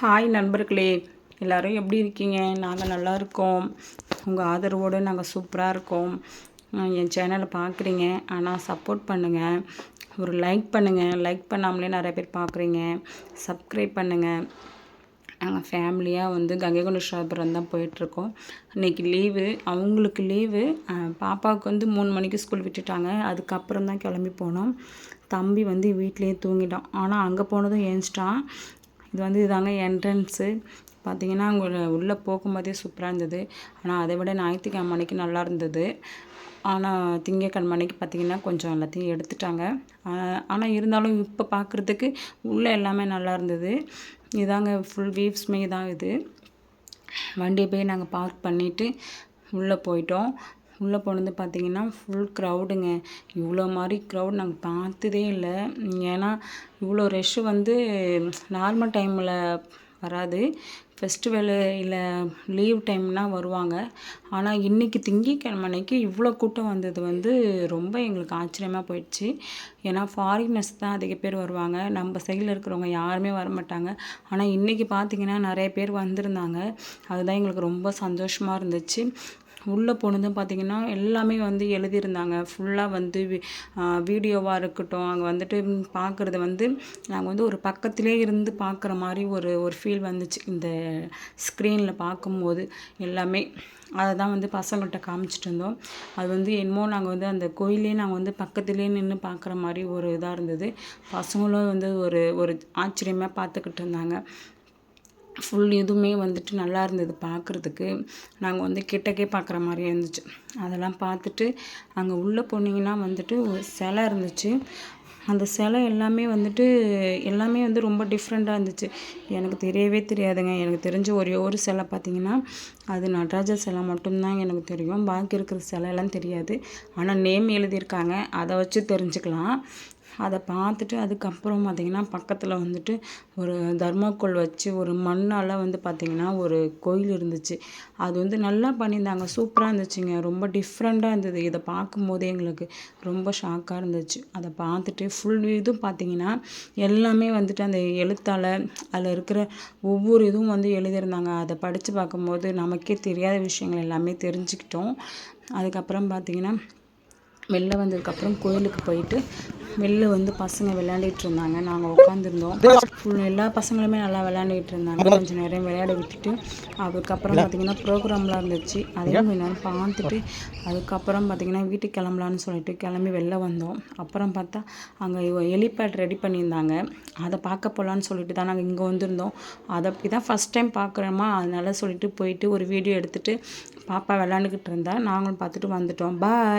Hi நண்பர்களே, எல்லோரும் எப்படி இருக்கீங்க? நாங்கள் நல்லா இருக்கோம். உங்கள் ஆதரவோடு நாங்கள் சூப்பராக இருக்கோம். என் சேனலை பார்க்குறீங்க, ஆனால் சப்போர்ட் பண்ணுங்கள். ஒரு லைக் பண்ணுங்கள். லைக் பண்ணாமலே நிறைய பேர் பார்க்குறீங்க. சப்ஸ்கிரைப் பண்ணுங்கள். நாங்கள் ஃபேமிலியாக கங்கை கொண்ட சோழபுரம் தான் போயிட்டுருக்கோம். இன்றைக்கி லீவு, அவங்களுக்கு லீவு. பாப்பாவுக்கு 3 மணிக்கு ஸ்கூல் விட்டுட்டாங்க. அதுக்கப்புறம் தான் கிளம்பி போனோம். தம்பி வீட்டிலேயே தூங்கிட்டான். ஆனால் அங்கே போனதும் ஏஞ்சிட்டான். இது இதாங்க என்ட்ரன்ஸு. பார்த்திங்கன்னா அங்கே உள்ளே போகும்போதே சூப்பராக இருந்தது. ஆனால் அதை விட ஞாயிற்றுக்கிழமை அன்னைக்கு நல்லா இருந்தது. ஆனால் திங்கட்கிழமை அன்னைக்கு பார்த்திங்கன்னா கொஞ்சம் எல்லாத்தையும் எடுத்துட்டாங்க. ஆனால் இருந்தாலும் இப்போ பார்க்குறதுக்கு உள்ளே எல்லாமே நல்லா இருந்தது. இதாங்க ஃபுல் வீவ்ஸ்மே தான் இது. வண்டியை போய் நாங்கள் பார்க் பண்ணிவிட்டு உள்ளே போயிட்டோம். உள்ளே போனது பார்த்திங்கன்னா ஃபுல் க்ரௌடுங்க. இவ்வளோ மாதிரி க்ரௌட் நாங்கள் பார்த்ததே இல்லை. ஏன்னா இவ்வளோ ரஷ்ஷு நார்மல் டைமில் வராது. ஃபெஸ்டிவலு இல்லை லீவ் டைம்னால் வருவாங்க. ஆனால் இன்றைக்கி திங்கட்கிழமை அன்னைக்கு இவ்வளோ கூட்டம் வந்தது ரொம்ப எங்களுக்கு ஆச்சரியமாக போயிடுச்சு. ஏன்னா ஃபாரினர்ஸ் தான் அதிக பேர் வருவாங்க. நம்ம சைடில் இருக்கிறவங்க யாருமே வரமாட்டாங்க. ஆனால் இன்றைக்கி பார்த்திங்கன்னா நிறைய பேர் வந்திருந்தாங்க. அதுதான் எங்களுக்கு ரொம்ப சந்தோஷமாக இருந்துச்சு. உள்ளே போனதும் பார்த்திங்கன்னா எல்லாமே எழுதியிருந்தாங்க. ஃபுல்லாக வீடியோவாக இருக்கட்டும், அங்கே பார்க்குறது நாங்கள் ஒரு பக்கத்திலே இருந்து பார்க்குற மாதிரி ஒரு ஃபீல் வந்துச்சு. இந்த ஸ்க்ரீனில் பார்க்கும்போது எல்லாமே அதை தான் பசங்கள்கிட்ட காமிச்சிட்டு இருந்தோம். அது என்னமோ நாங்கள் அந்த கோயிலே நாங்கள் பக்கத்துலேயே நின்று பார்க்குற மாதிரி ஒரு இதாக இருந்தது. பசங்களும் ஒரு ஆச்சரியமாக பார்த்துக்கிட்டு இருந்தாங்க. ஃபுல் இதுவுமே நல்லா இருந்தது பார்க்குறதுக்கு. நாங்கள் கிட்டக்கே பார்க்குற மாதிரியே இருந்துச்சு. அதெல்லாம் பார்த்துட்டு அங்கே உள்ளே போனீங்கன்னா ஒரு சிலை இருந்துச்சு. அந்த சிலை எல்லாமே எல்லாமே ரொம்ப டிஃப்ரெண்ட்டாக இருந்துச்சு. எனக்கு தெரியவே தெரியாதுங்க. எனக்கு தெரிஞ்ச ஒரே ஒரு சிலை பார்த்திங்கன்னா அது நடராஜர் சிலை மட்டும்தான் எனக்கு தெரியும். பாக்கி இருக்கிற சிலையெல்லாம் தெரியாது. ஆனால் நேம் எழுதியிருக்காங்க, அதை வச்சு தெரிஞ்சுக்கலாம். அதை பார்த்துட்டு அதுக்கப்புறம் பார்த்திங்கன்னா பக்கத்தில் ஒரு தர்மாக்கோல் வச்சு ஒரு மண்ணால் பார்த்திங்கன்னா ஒரு கோயில் இருந்துச்சு. அது நல்லா பண்ணியிருந்தாங்க. சூப்பராக இருந்துச்சுங்க. ரொம்ப டிஃப்ரெண்ட்டாக இருந்தது. இதை பார்க்கும்போதே எங்களுக்கு ரொம்ப ஷாக்காக இருந்துச்சு. அதை பார்த்துட்டு ஃபுல் இதுவும் பார்த்திங்கன்னா எல்லாமே அந்த எழுத்தால் அதில் இருக்கிற ஒவ்வொரு இதுவும் எழுதியிருந்தாங்க. அதை படித்து பார்க்கும்போது நமக்கே தெரியாத விஷயங்கள் எல்லாமே தெரிஞ்சுக்கிட்டோம். அதுக்கப்புறம் பார்த்திங்கன்னா வெளில வந்ததுக்கப்புறம் கோயிலுக்கு போயிட்டு வெளில பசங்க விளையாண்டுட்டு இருந்தாங்க. நாங்கள் உட்காந்துருந்தோம். எல்லா பசங்களுமே நல்லா விளையாண்டுக்கிட்டு இருந்தாங்க. கொஞ்சம் நேரம் விளையாட விட்டுட்டு அதுக்கப்புறம் பார்த்திங்கன்னா ப்ரோக்ராம்லாம் இருந்துச்சு. அதையும் கொஞ்சம் நேரம் பார்த்துட்டு அதுக்கப்புறம் பார்த்திங்கன்னா வீட்டுக்கு கிளம்பலான்னு சொல்லிட்டு கிளம்பி வெளில வந்தோம். அப்புறம் பார்த்தா அங்கே ஹெலிபேட் ரெடி பண்ணியிருந்தாங்க. அதை பார்க்க போகலான்னு சொல்லிட்டு தான் நாங்கள் இங்கே வந்திருந்தோம். அதை இதான் ஃபஸ்ட் டைம் பார்க்குறோமா, அதனால சொல்லிட்டு போயிட்டு ஒரு வீடியோ எடுத்துகிட்டு பாப்பா விளையாண்டுக்கிட்டு இருந்தா. நாங்களும் பார்த்துட்டு வந்துட்டோம். பாய்.